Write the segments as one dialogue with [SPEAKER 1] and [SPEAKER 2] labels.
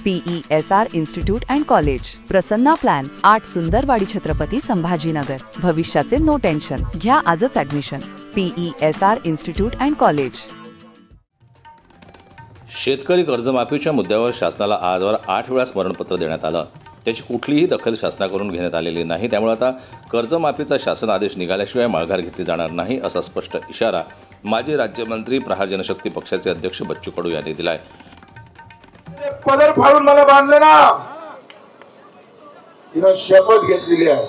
[SPEAKER 1] PESR institute and college, Prasanna plan, 8 Sundarwadi Chhatrapati Sambhajinagar. भविष्याचे no tension, घ्या आजच admission. PESR institute and college.
[SPEAKER 2] शेतकरी कर्जमाफीच्या मुद्द्यावर शासनाला आजवर 8 वेळा स्मरणपत्र देण्यात आलं। त्याची कुठलीही दखल शासनाकडून घेण्यात आलेली नाही। त्यामुळे आता कर्जमाफीचा शासन आदेश निघाल्याशिवाय माघार घेतली जाणार नाही असा स्पष्ट इशारा माजी राज्यमंत्री प्रहार जनशक्ती पक्षाचे अध्यक्ष बच्चू कडू यांनी दिलाय।
[SPEAKER 3] पदर फाडून मला बांधले ना, तिने शपथ घेतलेली आहे,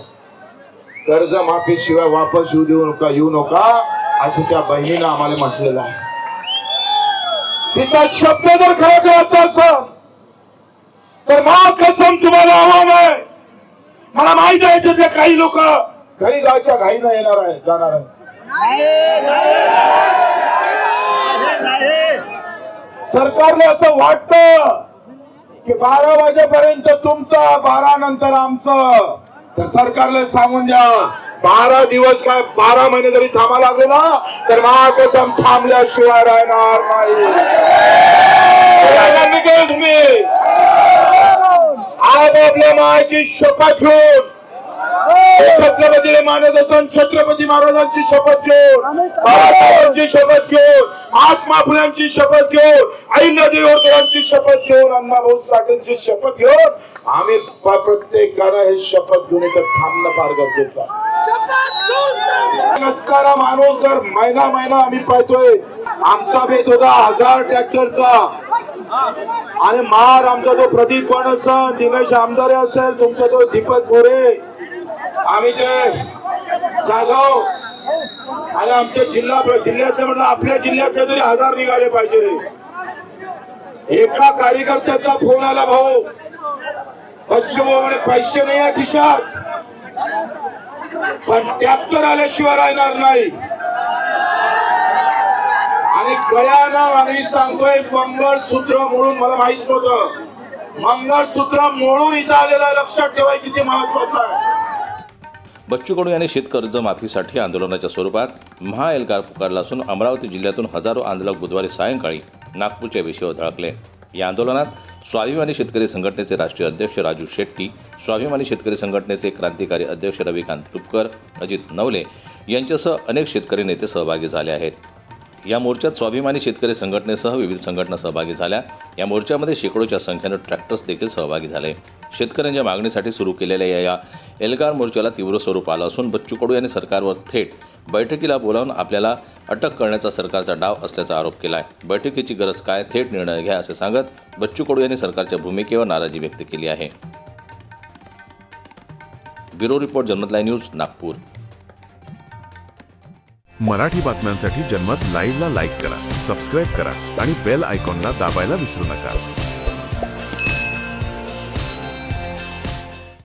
[SPEAKER 3] कर्जमाफी शिवाय वापस येऊ नका असं त्या बहिणीने आम्हाला म्हटलेलं आहे। तिचा शब्द जर खरा करायचा असेल तर मा कसम तुम्हाला आव्हान आहे। मला माहित आहे तिथले काही लोक घरी जायच्या घाईने येणार आहे, जाणार आहे। सरकारने असं वाटतं की 12 वाजेपर्यंत तुमचं, 12 नंतर आमचं। तर सरकारला सांगून द्या, 12 दिवस काय 12 महिने जरी थांबा लागले ना तर महाकसम थांबल्याशिवाय राहणार नाही। तुम्ही आज आपल्या मायची शपथ घेऊन, छत्रपतीला मानत असून छत्रपती महाराजांची शपथ घेऊन, बाळासाहेबांची शपथ घेऊन, महात्मा फुल्यांची शपथ घेऊन, अहिल्यादेवी होळकरांची शपथ घेऊन, अण्णाभाऊ साठेंची शपथ घेऊन आम्ही प्रत्येकानं हे शपथ घेऊन इथं थांबणं फार गरजेचं आहे। नसणारा माणूस जर महिना आम्ही पाहतोय, आमचा बेत होता 1000 ट्रॅक्टरचा आणि मार आमचा तो प्रदीप पण असेल, दिनेश आमदारे असेल, तुमचा तो दीपक गोरे, आम्ही ते जाधव आणि आमच्या जिल्ह्यातले म्हटलं आपल्या जिल्ह्यातले तरी 1000 निघाले पाहिजे रे। एका कार्यकर्त्याचा फोन आला, भाऊ बच्चू भाऊ म्हणे पैसे नाही आहे खिशात, पण ट्रॅक्टर आल्याशिवाय राहणार नाही। आणि गळ्यानं आम्ही सांगतोय मंगळसूत्र मोडून, मला माहित नव्हतं मंगळसूत्र मोडून इथं आलेला, लक्षात ठेवाय किती महत्वाचं आहे।
[SPEAKER 2] बच्चू कडू यांनी शेतकर्जमाफीसाठी आंदोलनाच्या स्वरूपात महाएल्गार पुकारला असून अमरावती जिल्ह्यातून हजारो आंदोलक बुधवारी सायंकाळी नागपूरच्या वेशीवर धडकले। या आंदोलनात स्वाभिमानी शेतकरी संघटनेचे राष्ट्रीय अध्यक्ष राजू शेट्टी, स्वाभिमानी शेतकरी संघटनेचे क्रांतिकारी अध्यक्ष रविकांत तुपकर, अजित नवले यांच्यासह अनेक शेतकरी नेते सहभागी झाले आहेत। या मोर्चात स्वाभिमानी शेतकरी संघटनेसह विविध संघटना सहभागी झाल्या। या मोर्चामध्ये शेकडोच्या संख्येने ट्रॅक्टर्स देखील सहभागी झाले। शेतकऱ्यांच्या मागणीसाठी सुरू केलेल्या या एल्गार मोर्चाला तीव्र स्वरूप आलं असून बच्चू कडू यांनी सरकारवर थेट बैठकीला बोलावून आपल्याला अटक करण्याचा सरकारचा डाव असल्याचा आरोप केला आहे। बैठकीची गरज काय, थेट निर्णय घ्या असे सांगत बच्चू कडू यांनी सरकारच्या भूमिकेवर नाराजी व्यक्त केली आहे। ब्युरो रिपोर्ट, जनमत लाईव्ह न्यूज, नागपूर।
[SPEAKER 4] मराठी बातम्यांसाठी जनमत लाईव्हला लाईक करा, सबस्क्राईब करा आणि बेल आयकॉनला दाबायला विसरू नका।